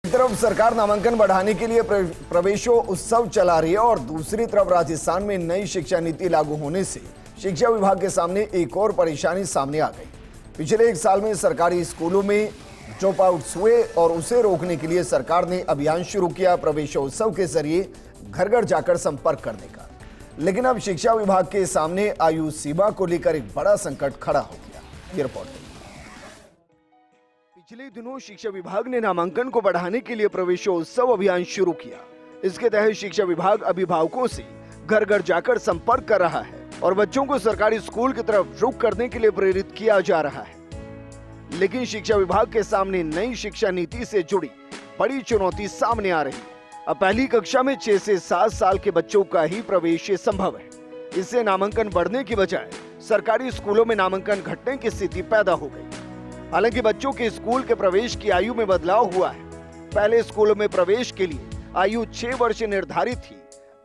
एक तरफ सरकार नामांकन बढ़ाने के लिए प्रवेशोत्सव चला रही है और दूसरी तरफ राजस्थान में नई शिक्षा नीति लागू होने से शिक्षा विभाग के सामने एक और परेशानी सामने आ गई। पिछले एक साल में सरकारी स्कूलों में ड्रॉप आउट्स हुए और उसे रोकने के लिए सरकार ने अभियान शुरू किया प्रवेशोत्सव के जरिए घर घर जाकर संपर्क करने का। लेकिन अब शिक्षा विभाग के सामने आयु सीमा को लेकर एक बड़ा संकट खड़ा हो गया। ये रिपोर्ट। पिछले दिनों शिक्षा विभाग ने नामांकन को बढ़ाने के लिए प्रवेशोत्सव अभियान शुरू किया। इसके तहत शिक्षा विभाग अभिभावकों से घर घर जाकर संपर्क कर रहा है और बच्चों को सरकारी स्कूल की तरफ रुख करने के लिए प्रेरित किया जा रहा है। लेकिन शिक्षा विभाग के सामने नई शिक्षा नीति से जुड़ी बड़ी चुनौती सामने आ रही है। अब पहली कक्षा में 6 से 7 साल के बच्चों का ही प्रवेश संभव है। इससे नामांकन बढ़ने की बजाय सरकारी स्कूलों में नामांकन घटने की स्थिति पैदा हो गई। हालांकि बच्चों के स्कूल के प्रवेश की आयु में बदलाव हुआ है। पहले स्कूलों में प्रवेश के लिए आयु 6 वर्ष निर्धारित थी।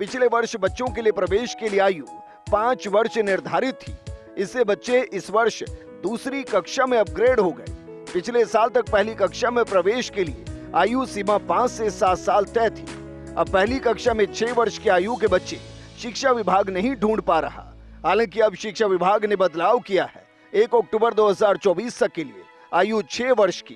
पिछले वर्ष बच्चों के लिए प्रवेश के लिए आयु 5 वर्ष निर्धारित थी। इससे बच्चे इस वर्ष दूसरी कक्षा में अपग्रेड हो गए। पिछले साल तक पहली कक्षा में प्रवेश के लिए आयु सीमा 5 से 7 साल तय थी। अब पहली कक्षा में 6 वर्ष की आयु के बच्चे शिक्षा विभाग नहीं ढूंढ पा रहा। हालांकि अब शिक्षा विभाग ने बदलाव किया है। 1 अक्टूबर 2024 तक के लिए आयु 6 वर्ष की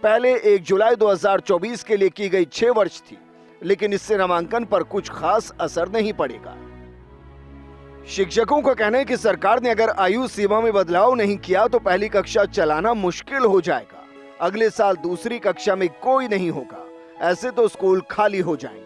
पहले 1 जुलाई 2024 के लिए की गई 6 वर्ष थी, लेकिन इससे नामांकन पर कुछ खास असर नहीं पड़ेगा। शिक्षकों का कहना है कि सरकार ने अगर आयु सीमा में बदलाव नहीं किया तो पहली कक्षा चलाना मुश्किल हो जाएगा। अगले साल दूसरी कक्षा में कोई नहीं होगा। ऐसे तो स्कूल खाली हो जाएंगे।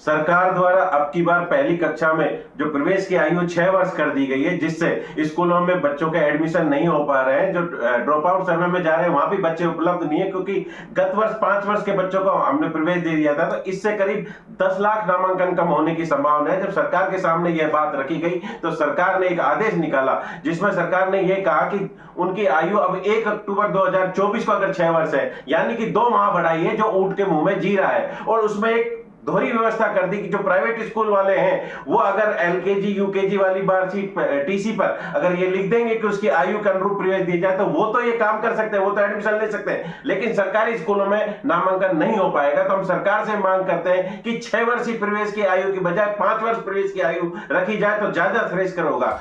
सरकार द्वारा अब की बार पहली कक्षा में जो प्रवेश की आयु 6 वर्ष कर दी गई है, जिससे स्कूलों में बच्चों के एडमिशन नहीं हो पा रहे हैं। जो ड्रॉप आउट सर्वे में जा रहे हैं वहां भी बच्चे उपलब्ध नहीं है, क्योंकि गत वर्ष 5 वर्ष के बच्चों को हमने प्रवेश दे दिया था। तो इससे करीब 10 लाख नामांकन कम होने की संभावना है। जब सरकार के सामने यह बात रखी गई तो सरकार ने एक आदेश निकाला, जिसमें सरकार ने यह कहा कि उनकी आयु अब 1 अक्टूबर 2024 को अगर 6 वर्ष है, यानी कि 2 माह बढ़ाई है, जो ऊंट के मुंह में जी रहा है। और उसमें एक दोहरी व्यवस्था कर दी कि जो प्राइवेट स्कूल वाले हैं वो अगर एलकेजी यूकेजी वाली मार्कशीट टीसी पर अगर ये लिख देंगे कि उसकी आयु के अनुरूप प्रवेश दिया जाए तो वो तो ये काम कर सकते हैं, वो तो एडमिशन ले सकते हैं। लेकिन सरकारी स्कूलों में नामांकन नहीं हो पाएगा। तो हम सरकार से मांग करते हैं कि 6 वर्षीय प्रवेश की आयु की बजाय 5 वर्ष प्रवेश की आयु रखी जाए तो ज्यादा श्रेयस्कर होगा।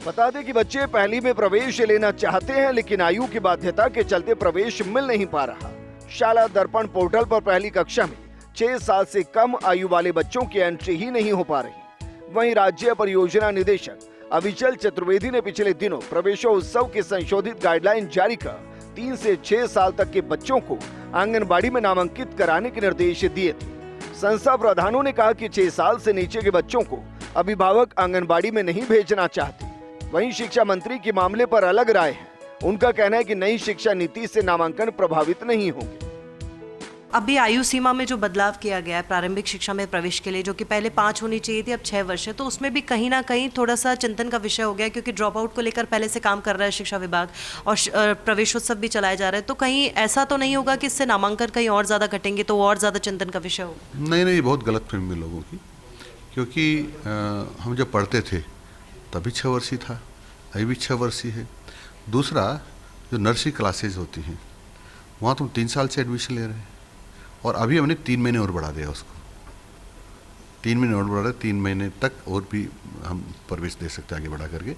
बता दें कि बच्चे पहली में प्रवेश लेना चाहते हैं, लेकिन आयु की बाध्यता के चलते प्रवेश मिल नहीं पा रहा। शाला दर्पण पोर्टल पर पहली कक्षा में 6 साल से कम आयु वाले बच्चों की एंट्री ही नहीं हो पा रही। वहीं राज्य परियोजना निदेशक अविचल चतुर्वेदी ने पिछले दिनों प्रवेशोत्सव के संशोधित गाइडलाइन जारी कर 3 से 6 साल तक के बच्चों को आंगनबाड़ी में नामांकित कराने के निर्देश दिए थे। संस्था प्रधानों ने कहा कि 6 साल से नीचे के बच्चों को अभिभावक आंगनबाड़ी में नहीं भेजना चाहते। वहीं शिक्षा मंत्री के मामले पर अलग राय है। उनका कहना है कि नई शिक्षा नीति से नामांकन प्रभावित नहीं होंगे। अभी आयु सीमा में जो बदलाव किया गया है प्रारंभिक शिक्षा में प्रवेश के लिए, जो कि पहले 5 होनी चाहिए थी, अब 6 वर्ष है, तो उसमें भी कहीं ना कहीं थोड़ा सा चिंतन का विषय हो गया, क्योंकि ड्रॉप आउट को लेकर पहले से काम कर रहा है शिक्षा विभाग और प्रवेशोत्सव भी चलाया जा रहा है। तो कहीं ऐसा तो नहीं होगा कि इससे नामांकन कहीं और ज़्यादा घटेंगे तो और ज़्यादा चिंतन का विषय होगा? नहीं, बहुत गलत फहमी लोगों की, क्योंकि हम जब पढ़ते थे तभी 6 वर्षीय था, अभी भी 6 वर्षीय है। दूसरा, जो नर्सरी क्लासेज होती हैं वहाँ तुम 3 साल से एडमिशन ले रहे हैं और अभी हमने 3 महीने और बढ़ा दिया उसको। 3 महीने और बढ़ा रहे, 3 महीने तक और भी हम प्रवेश दे सकते हैं आगे बढ़ा करके।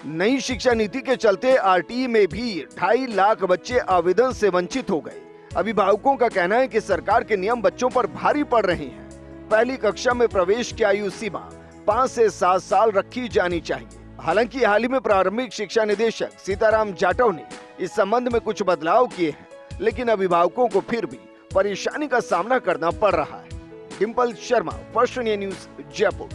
नई शिक्षा नीति के चलते आरटीई में भी 2.5 लाख बच्चे आवेदन से वंचित हो गए। अभिभावकों का कहना है कि सरकार के नियम बच्चों पर भारी पड़ रहे हैं। पहली कक्षा में प्रवेश की आयु सीमा 5 से 7 साल रखी जानी चाहिए। हालांकि हाल ही में प्रारंभिक शिक्षा निदेशक सीताराम जाटव ने इस संबंध में कुछ बदलाव किए हैं, लेकिन अभिभावकों को फिर भी परेशानी का सामना करना पड़ रहा है। Dimple Sharma, first India news, Jaipur.